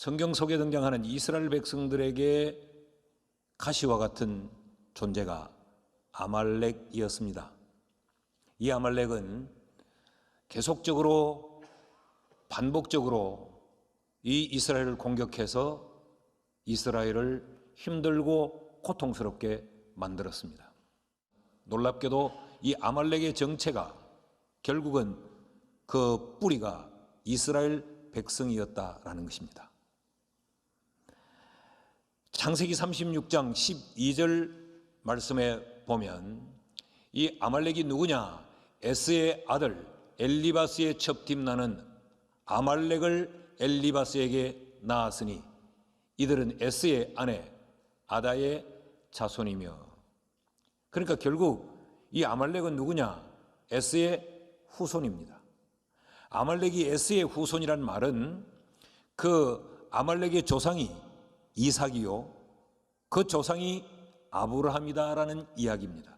성경 속에 등장하는 이스라엘 백성들에게 가시와 같은 존재가 아말렉이었습니다. 이 아말렉은 계속적으로 반복적으로 이 이스라엘을 공격해서 이스라엘을 힘들고 고통스럽게 만들었습니다. 놀랍게도 이 아말렉의 정체가 결국은 그 뿌리가 이스라엘 백성이었다라는 것입니다. 창세기 36장 12절 말씀에 보면 이 아말렉이 누구냐? 에스의 아들 엘리바스의 첩팀나는 아말렉을 엘리바스에게 낳았으니 이들은 에스의 아내 아다의 자손이며. 그러니까 결국 이 아말렉은 누구냐? 에스의 후손입니다. 아말렉이 에스의 후손이란 말은 그 아말렉의 조상이 이삭이요, 그 조상이 아브라함이다라는 이야기입니다.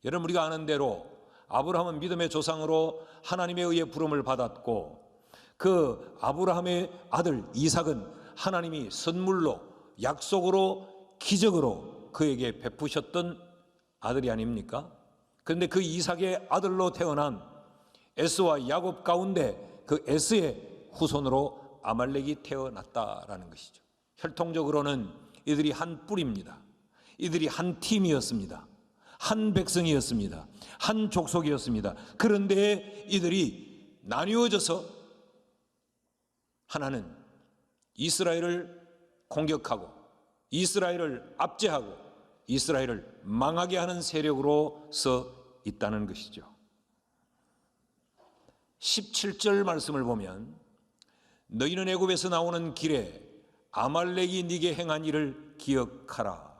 여러분, 우리가 아는 대로 아브라함은 믿음의 조상으로 하나님에 의해 부름을 받았고, 그 아브라함의 아들 이삭은 하나님이 선물로, 약속으로, 기적으로 그에게 베푸셨던 아들이 아닙니까? 그런데 그 이삭의 아들로 태어난 에스와 야곱 가운데 그 에스의 후손으로 아말렉이 태어났다라는 것이죠. 혈통적으로는 이들이 한 뿌리입니다. 이들이 한 팀이었습니다. 한 백성이었습니다. 한 족속이었습니다. 그런데 이들이 나뉘어져서 하나는 이스라엘을 공격하고 이스라엘을 압제하고 이스라엘을 망하게 하는 세력으로서 있다는 것이죠. 17절 말씀을 보면 너희는 애굽에서 나오는 길에 아말렉이 네게 행한 일을 기억하라.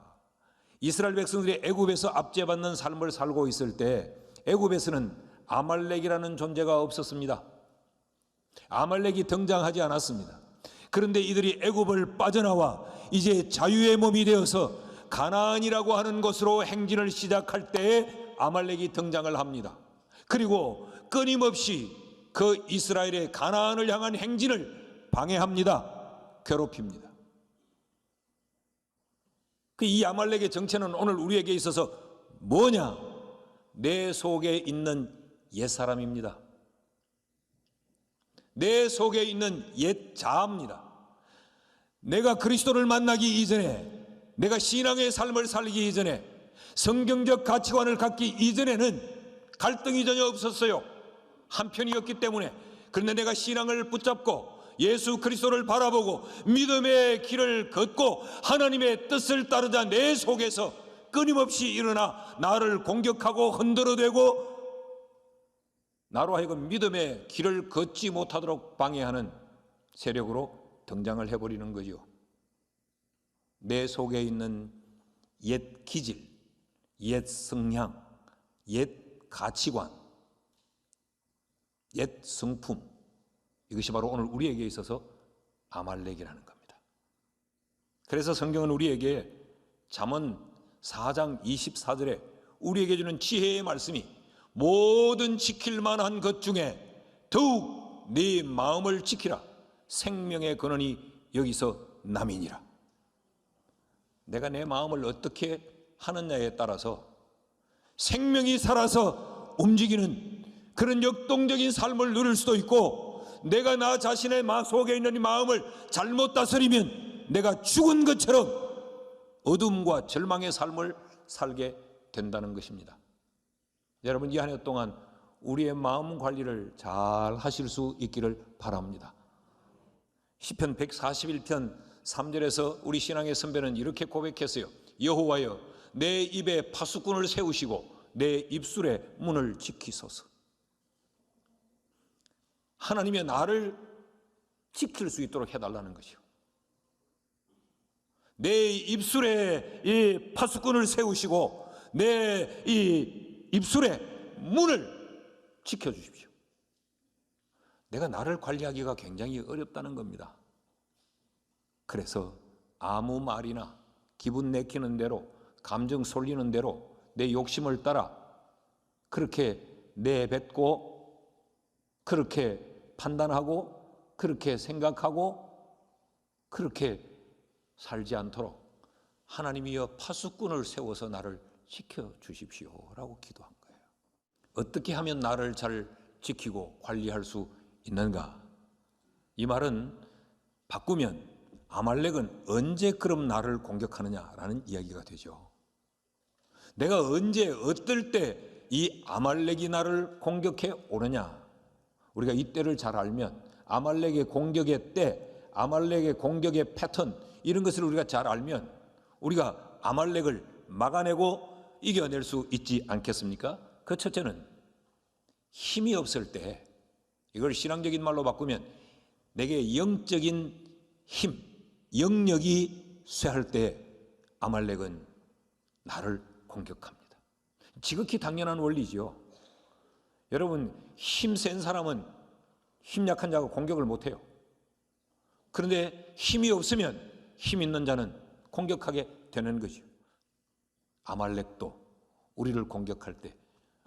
이스라엘 백성들이 애굽에서 압제받는 삶을 살고 있을 때 애굽에서는 아말렉이라는 존재가 없었습니다. 아말렉이 등장하지 않았습니다. 그런데 이들이 애굽을 빠져나와 이제 자유의 몸이 되어서 가나안이라고 하는 곳으로 행진을 시작할 때에 아말렉이 등장을 합니다. 그리고 끊임없이 그 이스라엘의 가나안을 향한 행진을 방해합니다. 괴롭힙니다. 이 아말렉의 정체는 오늘 우리에게 있어서 뭐냐? 내 속에 있는 옛사람입니다. 내 속에 있는 옛 자아입니다. 내가 그리스도를 만나기 이전에, 내가 신앙의 삶을 살기 이전에, 성경적 가치관을 갖기 이전에는 갈등이 전혀 없었어요. 한편이었기 때문에. 그런데 내가 신앙을 붙잡고 예수 그리스도를 바라보고 믿음의 길을 걷고 하나님의 뜻을 따르자 내 속에서 끊임없이 일어나 나를 공격하고 흔들어대고 나로 하여금 믿음의 길을 걷지 못하도록 방해하는 세력으로 등장을 해버리는 거죠. 내 속에 있는 옛 기질, 옛 성향, 옛 가치관, 옛 성품, 이것이 바로 오늘 우리에게 있어서 아말렉이라는 겁니다. 그래서 성경은 우리에게 잠언 4장 24절에 우리에게 주는 지혜의 말씀이 모든 지킬 만한 것 중에 더욱 네 마음을 지키라. 생명의 근원이 여기서 남이니라. 내가 내 마음을 어떻게 하느냐에 따라서 생명이 살아서 움직이는 그런 역동적인 삶을 누릴 수도 있고, 내가 나 자신의 속에 있는 이 마음을 잘못 다스리면 내가 죽은 것처럼 어둠과 절망의 삶을 살게 된다는 것입니다. 여러분, 이 한 해 동안 우리의 마음 관리를 잘 하실 수 있기를 바랍니다. 시편 141편 3절에서 우리 신앙의 선배는 이렇게 고백했어요. 여호와여, 내 입에 파수꾼을 세우시고 내 입술의 문을 지키소서. 하나님의 나를 지킬 수 있도록 해달라는 것이요. 내 입술에 이 파수꾼을 세우시고 내 이 입술의 문을 지켜주십시오. 내가 나를 관리하기가 굉장히 어렵다는 겁니다. 그래서 아무 말이나 기분 내키는 대로, 감정 쏠리는 대로 내 욕심을 따라 그렇게 내뱉고 그렇게 판단하고 그렇게 생각하고 그렇게 살지 않도록 하나님이여 파수꾼을 세워서 나를 지켜주십시오라고 기도한 거예요. 어떻게 하면 나를 잘 지키고 관리할 수 있는가? 이 말은 바꾸면 아말렉은 언제 그럼 나를 공격하느냐라는 이야기가 되죠. 내가 언제 어떨 때 이 아말렉이 나를 공격해 오느냐, 우리가 이때를 잘 알면 아말렉의 공격의 때, 아말렉의 공격의 패턴, 이런 것을 우리가 잘 알면 우리가 아말렉을 막아내고 이겨낼 수 있지 않겠습니까? 그 첫째는 힘이 없을 때, 이걸 신앙적인 말로 바꾸면 내게 영적인 힘, 영력이 쇠할 때 아말렉은 나를 공격합니다. 지극히 당연한 원리지요. 여러분, 힘센 사람은 힘 약한 자가 공격을 못해요. 그런데 힘이 없으면 힘 있는 자는 공격하게 되는 거죠. 아말렉도 우리를 공격할 때,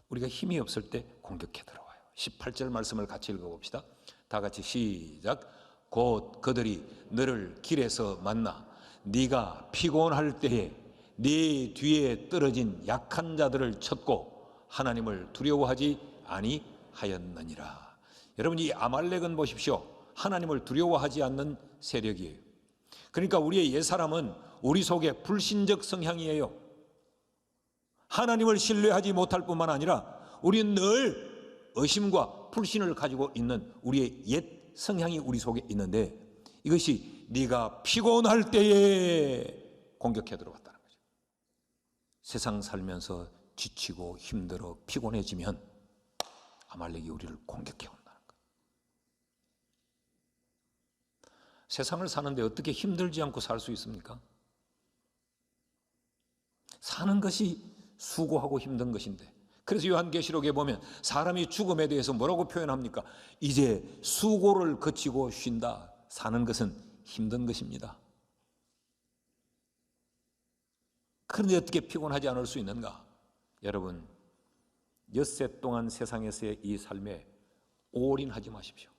우리가 힘이 없을 때 공격해 들어와요. 18절 말씀을 같이 읽어봅시다. 다 같이 시작. 곧 그들이 너를 길에서 만나 네가 피곤할 때에 네 뒤에 떨어진 약한 자들을 쳤고 하나님을 두려워하지 아니하였느니라. 여러분, 이 아말렉은 보십시오. 하나님을 두려워하지 않는 세력이에요. 그러니까 우리의 옛사람은 우리 속에 불신적 성향이에요. 하나님을 신뢰하지 못할 뿐만 아니라 우리는 늘 의심과 불신을 가지고 있는 우리의 옛 성향이 우리 속에 있는데, 이것이 네가 피곤할 때에 공격해 들어왔다는 거죠. 세상 살면서 지치고 힘들어 피곤해지면 아말렉이 우리를 공격해 온다는 거예요. 세상을 사는데 어떻게 힘들지 않고 살 수 있습니까? 사는 것이 수고하고 힘든 것인데, 그래서 요한계시록에 보면 사람이 죽음에 대해서 뭐라고 표현합니까? 이제 수고를 거치고 쉰다. 사는 것은 힘든 것입니다. 그런데 어떻게 피곤하지 않을 수 있는가? 여러분, 엿새 동안 세상에서의 이 삶에 올인하지 마십시오.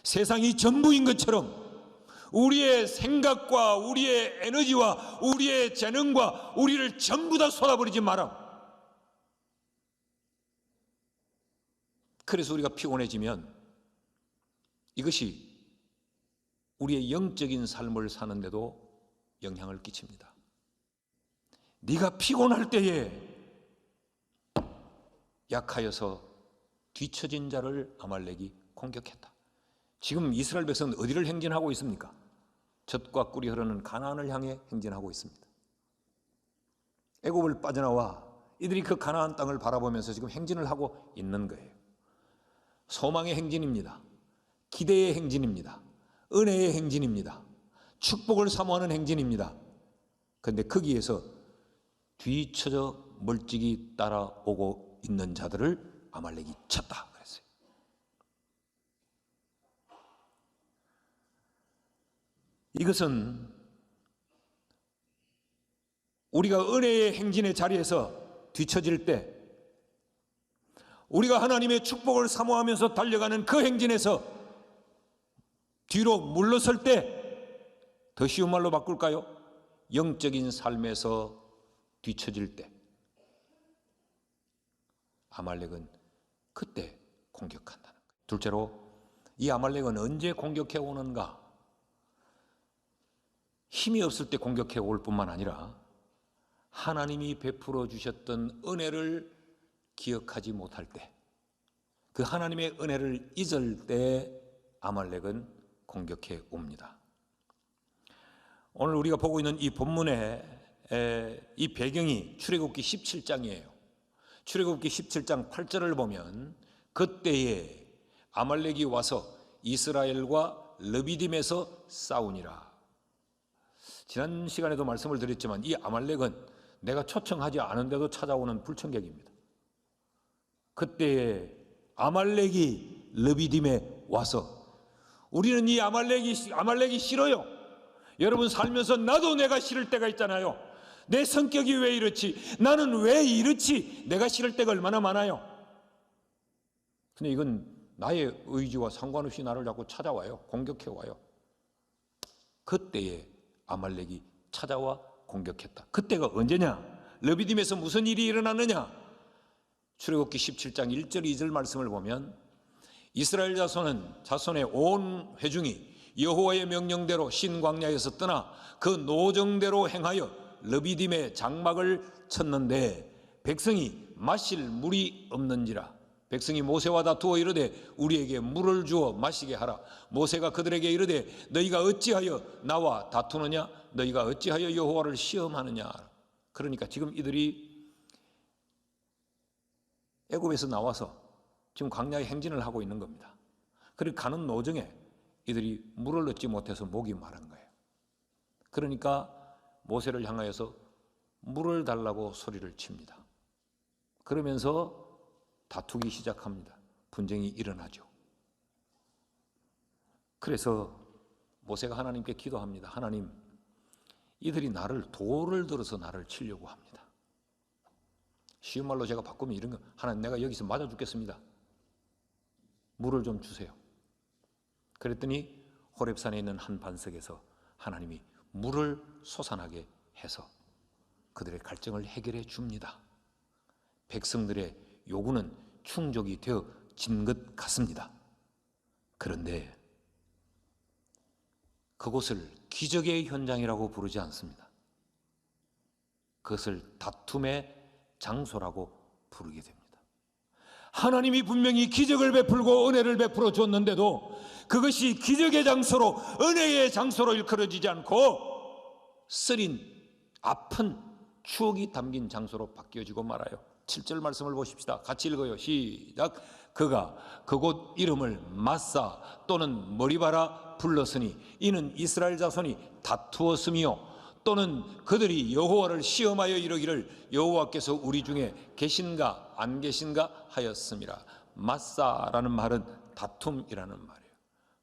세상이 전부인 것처럼 우리의 생각과 우리의 에너지와 우리의 재능과 우리를 전부 다 쏟아버리지 마라. 그래서 우리가 피곤해지면 이것이 우리의 영적인 삶을 사는데도 영향을 끼칩니다. 네가 피곤할 때에 약하여서 뒤처진 자를 아말렉이 공격했다. 지금 이스라엘 백성은 어디를 행진하고 있습니까? 젖과 꿀이 흐르는 가나안을 향해 행진하고 있습니다. 애굽을 빠져나와 이들이 그 가나안 땅을 바라보면서 지금 행진을 하고 있는 거예요. 소망의 행진입니다. 기대의 행진입니다. 은혜의 행진입니다. 축복을 사모하는 행진입니다. 그런데 거기에서 뒤처져 멀찍이 따라오고 있는 자들을 아말렉이 쳤다 그랬어요. 이것은 우리가 은혜의 행진의 자리에서 뒤처질 때, 우리가 하나님의 축복을 사모하면서 달려가는 그 행진에서 뒤로 물러설 때, 더 쉬운 말로 바꿀까요? 영적인 삶에서 뒤처질 때 아말렉은 그때 공격한다는 거예요. 둘째로, 이 아말렉은 언제 공격해 오는가? 힘이 없을 때 공격해 올 뿐만 아니라 하나님이 베풀어 주셨던 은혜를 기억하지 못할 때, 그 하나님의 은혜를 잊을 때 아말렉은 공격해 옵니다. 오늘 우리가 보고 있는 이 본문의 이 배경이 출애굽기 17장이에요. 출애굽기 17장 8절을 보면 그때에 아말렉이 와서 이스라엘과 르비딤에서 싸우니라. 지난 시간에도 말씀을 드렸지만 이 아말렉은 내가 초청하지 않은데도 찾아오는 불청객입니다. 그때에 아말렉이 르비딤에 와서, 우리는 이 아말렉이 싫어요. 여러분, 살면서 나도 내가 싫을 때가 있잖아요. 내 성격이 왜 이렇지? 나는 왜 이렇지? 내가 싫을 때가 얼마나 많아요. 근데 이건 나의 의지와 상관없이 나를 자꾸 찾아와요. 공격해 와요. 그때에 아말렉이 찾아와 공격했다. 그때가 언제냐? 르비딤에서 무슨 일이 일어났느냐? 출애굽기 17장 1절 2절 말씀을 보면 이스라엘 자손의 온 회중이 여호와의 명령대로 신광야에서 떠나 그 노정대로 행하여 르비딤의 장막을 쳤는데 백성이 마실 물이 없는지라. 백성이 모세와 다투어 이르되 우리에게 물을 주어 마시게 하라. 모세가 그들에게 이르되 너희가 어찌하여 나와 다투느냐? 너희가 어찌하여 여호와를 시험하느냐? 그러니까 지금 이들이 애굽에서 나와서 지금 광야에 행진을 하고 있는 겁니다. 그리고 가는 노정에 이들이 물을 얻지 못해서 목이 마른 거예요. 그러니까 모세를 향하여서 물을 달라고 소리를 칩니다. 그러면서 다투기 시작합니다. 분쟁이 일어나죠. 그래서 모세가 하나님께 기도합니다. 하나님, 이들이 돌을 들어서 나를 치려고 합니다. 쉬운 말로 제가 바꾸면 이런 거, 하나님, 내가 여기서 맞아 죽겠습니다. 물을 좀 주세요. 그랬더니 호렙산에 있는 한 반석에서 하나님이 물을 솟아나게 해서 그들의 갈증을 해결해 줍니다. 백성들의 요구는 충족이 되어진 것 같습니다. 그런데 그곳을 기적의 현장이라고 부르지 않습니다. 그것을 다툼의 장소라고 부르게 됩니다. 하나님이 분명히 기적을 베풀고 은혜를 베풀어 줬는데도 그것이 기적의 장소로, 은혜의 장소로 일컬어지지 않고 쓰린 아픈 추억이 담긴 장소로 바뀌어지고 말아요. 7절 말씀을 보십시다. 같이 읽어요. 시작. 그가 그곳 이름을 마사 또는 머리바라 불렀으니 이는 이스라엘 자손이 다투었으며 또는 그들이 여호와를 시험하여 이르기를 여호와께서 우리 중에 계신가 안 계신가 하였음이라. 마사라는 말은 다툼이라는 말이에요.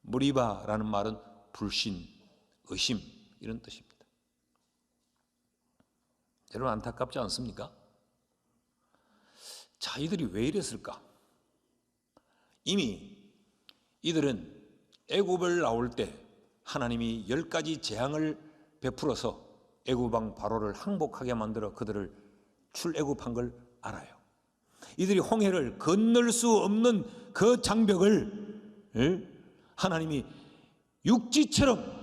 머리바라는 말은 불신, 의심 이런 뜻입니다. 여러분 안타깝지 않습니까? 자, 이들이 왜 이랬을까? 이미 이들은 애굽을 나올 때 하나님이 10가지 재앙을 베풀어서 애굽 왕 바로를 항복하게 만들어 그들을 출애굽한 걸 알아요. 이들이 홍해를 건널 수 없는 그 장벽을 하나님이 육지처럼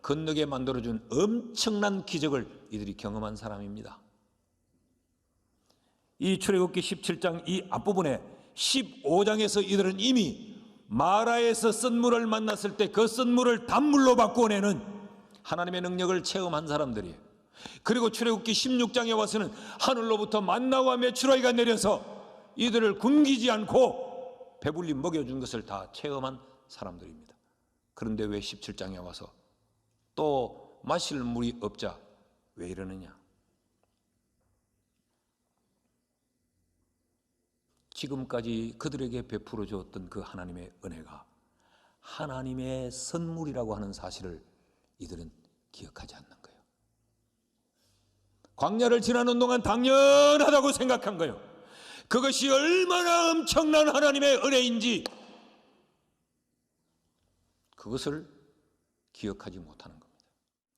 건너게 만들어준 엄청난 기적을 이들이 경험한 사람입니다. 이 출애굽기 17장 이 앞부분에 15장에서 이들은 이미 마라에서 썬물을 만났을 때 그 썬물을 단물로 바꿔내는 하나님의 능력을 체험한 사람들이에요. 그리고 출애굽기 16장에 와서는 하늘로부터 만나와 메추라기가 내려서 이들을 굶기지 않고 배불리 먹여준 것을 다 체험한 사람들입니다. 그런데 왜 17장에 와서 또 마실 물이 없자 왜 이러느냐? 지금까지 그들에게 베풀어 주었던 그 하나님의 은혜가 하나님의 선물이라고 하는 사실을 이들은 기억하지 않는 거예요. 광야를 지나는 동안 당연하다고 생각한 거예요. 그것이 얼마나 엄청난 하나님의 은혜인지 그것을 기억하지 못하는 겁니다.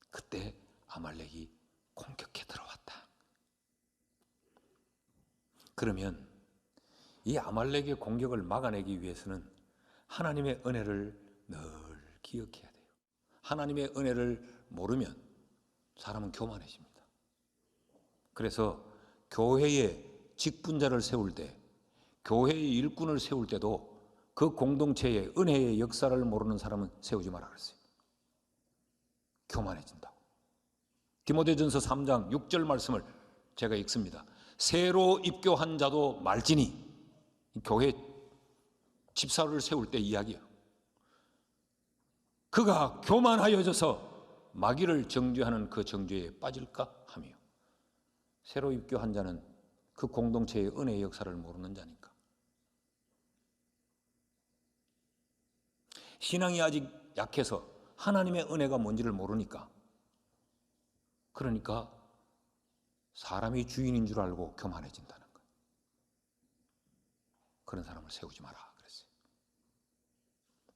그때 아말렉이 공격해 들어왔다. 그러면 이 아말렉의 공격을 막아내기 위해서는 하나님의 은혜를 늘 기억해야 돼요. 하나님의 은혜를 모르면 사람은 교만해집니다. 그래서 교회에 직분자를 세울 때, 교회의 일꾼을 세울 때도 그 공동체의 은혜의 역사를 모르는 사람은 세우지 마라 그랬어요. 교만해진다고. 디모데전서 3장 6절 말씀을 제가 읽습니다. 새로 입교한 자도 말지니, 교회 집사를 세울 때 이야기예요. 그가 교만하여져서 마귀를 정죄하는 그 정죄에 빠질까 하며, 새로 입교한 자는 그 공동체의 은혜의 역사를 모르는 자니까. 신앙이 아직 약해서 하나님의 은혜가 뭔지를 모르니까, 그러니까 사람이 주인인 줄 알고 교만해진다는 거예요. 그런 사람을 세우지 마라 그랬어요.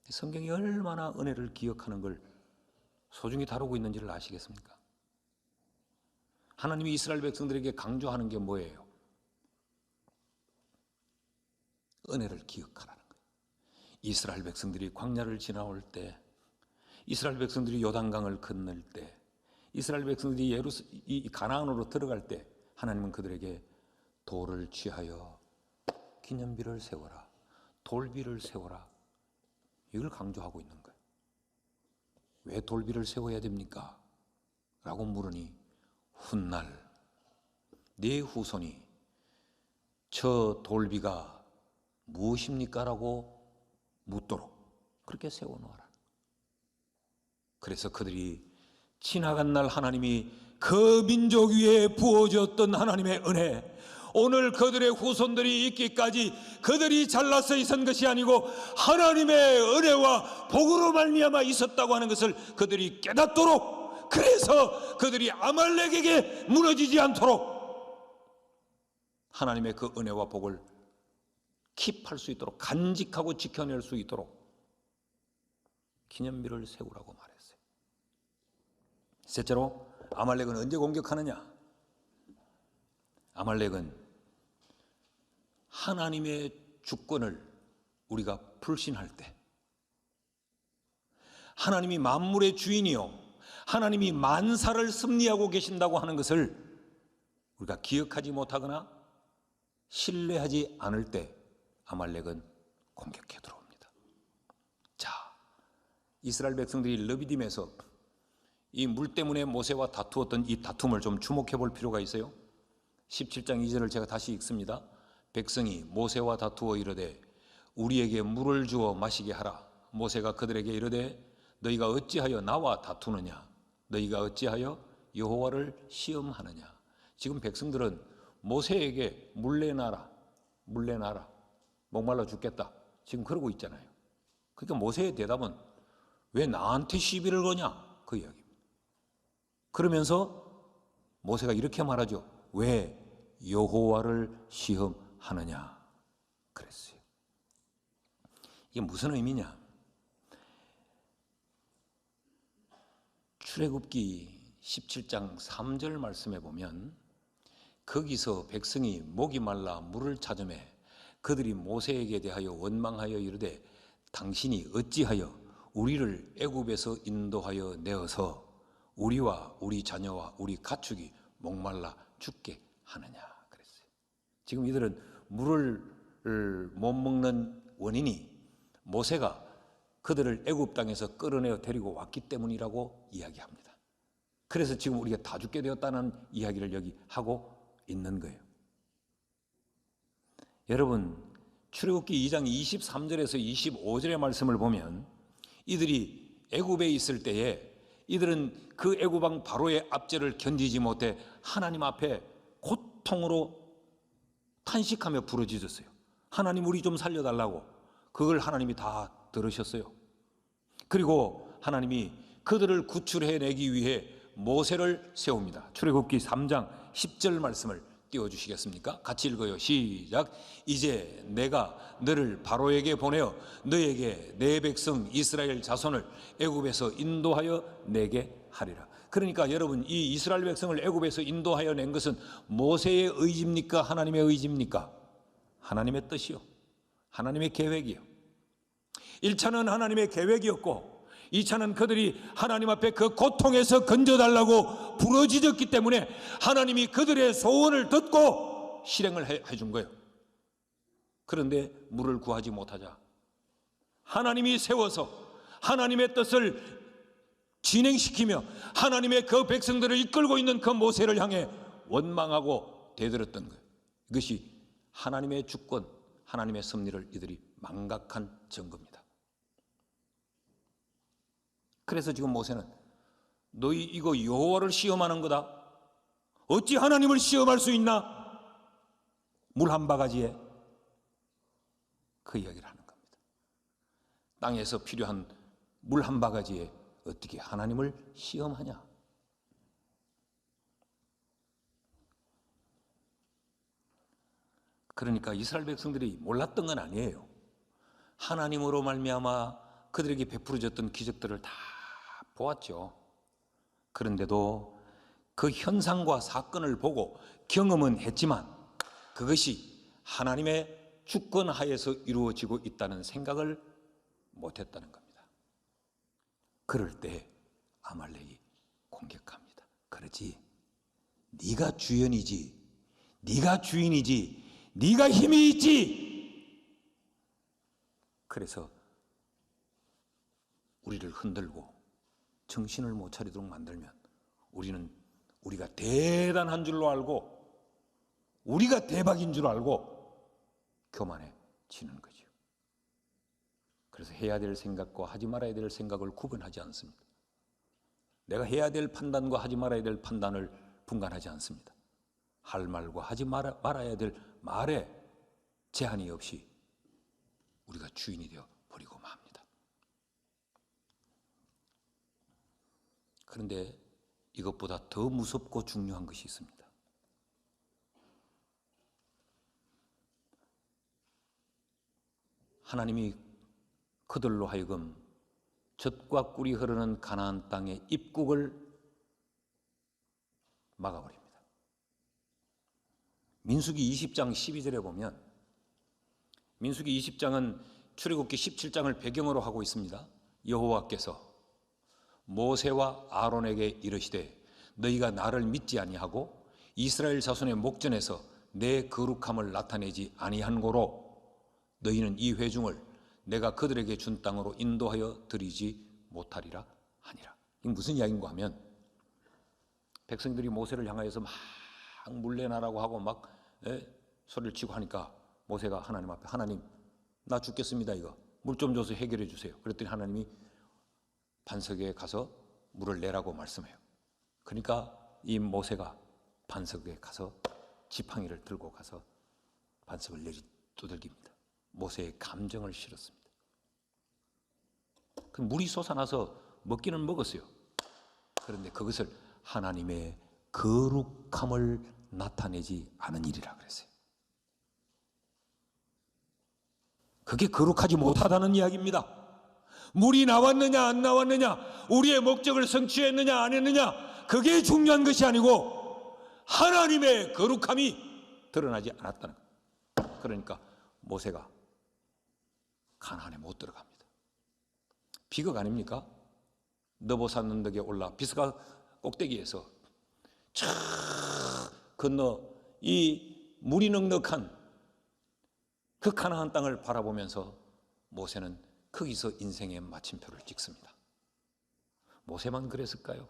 성경이 얼마나 은혜를 기억하는 걸 소중히 다루고 있는지를 아시겠습니까? 하나님이 이스라엘 백성들에게 강조하는 게 뭐예요? 은혜를 기억하라는 거예요. 이스라엘 백성들이 광야를 지나올 때, 이스라엘 백성들이 요단강을 건널 때, 이스라엘 백성들이 이 가나안으로 들어갈 때 하나님은 그들에게 돌을 취하여 기념비를 세워라, 돌비를 세워라, 이걸 강조하고 있는 거예요. 왜 돌비를 세워야 됩니까? 라고 물으니 훗날 네 후손이 저 돌비가 무엇입니까? 라고 묻도록 그렇게 세워놓아라. 그래서 그들이 지나간 날 하나님이 그 민족 위에 부어주었던 하나님의 은혜, 오늘 그들의 후손들이 있기까지 그들이 잘나서 있은 것이 아니고 하나님의 은혜와 복으로 말미암아 있었다고 하는 것을 그들이 깨닫도록, 그래서 그들이 아말렉에게 무너지지 않도록 하나님의 그 은혜와 복을 킵할 수 있도록, 간직하고 지켜낼 수 있도록 기념비를 세우라고 말했어요. 셋째로, 아말렉은 언제 공격하느냐? 아말렉은 하나님의 주권을 우리가 불신할 때, 하나님이 만물의 주인이요 하나님이 만사를 섭리하고 계신다고 하는 것을 우리가 기억하지 못하거나 신뢰하지 않을 때 아말렉은 공격해 들어옵니다. 자, 이스라엘 백성들이 르비딤에서 이 물 때문에 모세와 다투었던 이 다툼을 좀 주목해 볼 필요가 있어요. 17장 2절을 제가 다시 읽습니다. 백성이 모세와 다투어 이르되 우리에게 물을 주어 마시게 하라. 모세가 그들에게 이르되 너희가 어찌하여 나와 다투느냐? 너희가 어찌하여 여호와를 시험하느냐? 지금 백성들은 모세에게 물내놔라, 물내놔라, 목말라 죽겠다, 지금 그러고 있잖아요. 그러니까 모세의 대답은 왜 나한테 시비를 거냐? 그 이야기입니다. 그러면서 모세가 이렇게 말하죠. 왜 여호와를 시험하느냐? 그랬어요. 이게 무슨 의미냐? 출애굽기 17장 3절 말씀에 보면 거기서 백성이 목이 말라 물을 찾으매 그들이 모세에게 대하여 원망하여 이르되 당신이 어찌하여 우리를 애굽에서 인도하여 내어서 우리와 우리 자녀와 우리 가축이 목말라 죽게 하느냐 그랬어요. 지금 이들은 물을 못 먹는 원인이 모세가 그들을 애굽 땅에서 끌어내어 데리고 왔기 때문이라고 이야기합니다. 그래서 지금 우리가 다 죽게 되었다는 이야기를 여기 하고 있는 거예요. 여러분, 출애굽기 2장 23절에서 25절의 말씀을 보면 이들이 애굽에 있을 때에 이들은 그 애굽 왕 바로의 압제를 견디지 못해 하나님 앞에 고통으로 탄식하며 부르짖었어요. 하나님, 우리 좀 살려달라고. 그걸 하나님이 다 들으셨어요. 그리고 하나님이 그들을 구출해내기 위해 모세를 세웁니다. 출애굽기 3장 10절 말씀을 띄워주시겠습니까? 같이 읽어요. 시작. 이제 내가 너를 바로에게 보내어 너에게 내 백성 이스라엘 자손을 애굽에서 인도하여 내게 하리라. 그러니까 여러분, 이 이스라엘 백성을 애굽에서 인도하여 낸 것은 모세의 의지입니까? 하나님의 의지입니까? 하나님의 뜻이요, 하나님의 계획이요. 1차는 하나님의 계획이었고 2차는 그들이 하나님 앞에 그 고통에서 건져달라고 부르짖었기 때문에 하나님이 그들의 소원을 듣고 실행을 해준 거예요. 그런데 물을 구하지 못하자 하나님이 세워서 하나님의 뜻을 진행시키며 하나님의 그 백성들을 이끌고 있는 그 모세를 향해 원망하고 대들었던 거예요. 이것이 하나님의 주권, 하나님의 섭리를 이들이 망각한 증거입니다. 그래서 지금 모세는 너희 이거 여호와를 시험하는 거다. 어찌 하나님을 시험할 수 있나? 물 한 바가지에 그 이야기를 하는 겁니다. 땅에서 필요한 물 한 바가지에 어떻게 하나님을 시험하냐? 그러니까 이스라엘 백성들이 몰랐던 건 아니에요. 하나님으로 말미암아 그들에게 베풀어졌던 기적들을 다 보았죠. 그런데도 그 현상과 사건을 보고 경험은 했지만 그것이 하나님의 주권 하에서 이루어지고 있다는 생각을 못했다는 겁니다. 그럴 때 아말렉이 공격합니다. 그러지, 네가 주연이지, 네가 주인이지, 네가 힘이 있지. 그래서 우리를 흔들고 정신을 못 차리도록 만들면 우리가 대단한 줄로 알고 우리가 대박인 줄 알고 교만해지는 거죠. 그래서 해야 될 생각과 하지 말아야 될 생각을 구분하지 않습니다. 내가 해야 될 판단과 하지 말아야 될 판단을 분간하지 않습니다. 할 말과 하지 말아야 될 말에 제한이 없이 우리가 주인이 되어 버리고 맙니다. 그런데 이것보다 더 무섭고 중요한 것이 있습니다. 하나님이 그들로 하여금 젖과 꿀이 흐르는 가나안 땅의 입국을 막아버립니다. 민수기 20장 12절에 보면, 민수기 20장은 출애굽기 17장을 배경으로 하고 있습니다. 여호와께서 모세와 아론에게 이르시되 너희가 나를 믿지 아니하고 이스라엘 자손의 목전에서 내 거룩함을 나타내지 아니한 고로 너희는 이 회중을 내가 그들에게 준 땅으로 인도하여 드리지 못하리라 하니라. 이게 무슨 이야기인가 하면, 백성들이 모세를 향하여서 막 물레나라고 하고 막 소리를 치고 하니까 모세가 하나님 앞에, 하나님 나 죽겠습니다, 이거 물 좀 줘서 해결해 주세요. 그랬더니 하나님이 반석에 가서 물을 내라고 말씀해요. 그러니까 이 모세가 반석에 가서 지팡이를 들고 가서 반석을 두들깁니다. 모세의 감정을 실었습니다. 그 물이 솟아나서 먹기는 먹었어요. 그런데 그것을 하나님의 거룩함을 나타내지 않은 일이라 그랬어요. 그게 거룩하지 못하다는 이야기입니다. 물이 나왔느냐 안 나왔느냐, 우리의 목적을 성취했느냐 안 했느냐, 그게 중요한 것이 아니고 하나님의 거룩함이 드러나지 않았다는 거예요. 그러니까 모세가 가나안에 못 들어갑니다. 비극 아닙니까? 너보산 언덕에 올라 비스가 꼭대기에서 쫙 건너 이 물이 넉넉한 그 가나안 땅을 바라보면서 모세는 거기서 인생의 마침표를 찍습니다. 모세만 그랬을까요?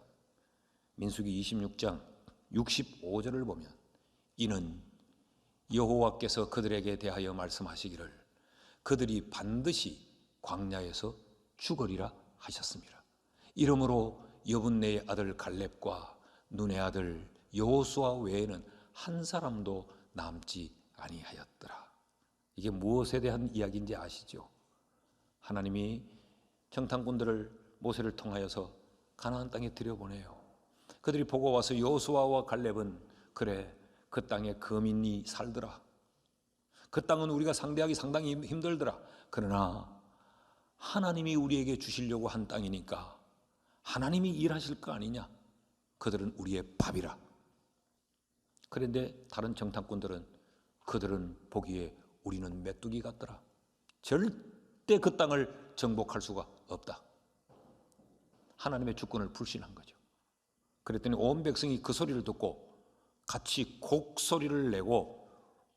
민수기 26장 65절을 보면, 이는 여호와께서 그들에게 대하여 말씀하시기를 그들이 반드시 광야에서 죽으리라 하셨습니다. 이러므로 여분네의 아들 갈렙과 눈의 아들 여호수아 외에는 한 사람도 남지 아니하였더라. 이게 무엇에 대한 이야기인지 아시죠? 하나님이 정탐꾼들을 모세를 통하여서 가나안 땅에 들여보내요. 그들이 보고 와서 여호수아와 갈렙은 그래 그 땅에 거민이 살더라, 그 땅은 우리가 상대하기 상당히 힘들더라, 그러나 하나님이 우리에게 주시려고 한 땅이니까 하나님이 일하실 거 아니냐, 그들은 우리의 밥이라. 그런데 다른 정탐꾼들은 그들은 보기에 우리는 메뚜기 같더라, 절대 그 땅을 정복할 수가 없다. 하나님의 주권을 불신한 거죠. 그랬더니 온 백성이 그 소리를 듣고 같이 곡소리를 내고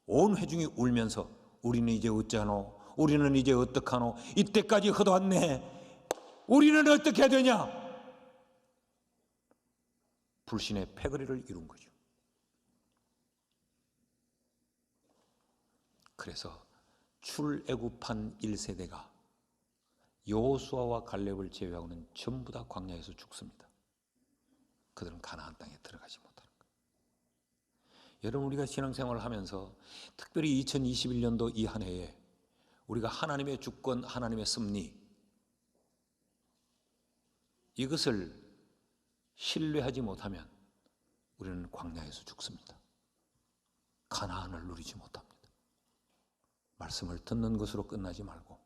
온 회중이 울면서 우리는 이제 어쩌노, 우리는 이제 어떡하노, 이때까지 허도왔네, 우리는 어떻게 해야 되냐. 불신의 패거리를 이룬 거죠. 그래서 출애굽한 1세대가 여호수아와 갈렙을 제외하고는 전부 다 광야에서 죽습니다. 그들은 가나안 땅에 들어가지 못하는 거예요. 여러분, 우리가 신앙생활을 하면서 특별히 2021년도 이 한 해에 우리가 하나님의 주권, 하나님의 섭리, 이것을 신뢰하지 못하면 우리는 광야에서 죽습니다. 가나안을 누리지 못합니다. 말씀을 듣는 것으로 끝나지 말고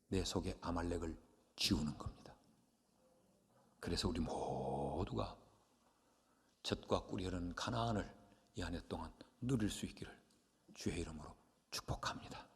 내 속에 아말렉을 지우는 겁니다. 그래서 우리 모두가 젖과 꿀이 흐르는 가나안을 이 한 해 동안 누릴 수 있기를 주의 이름으로 축복합니다.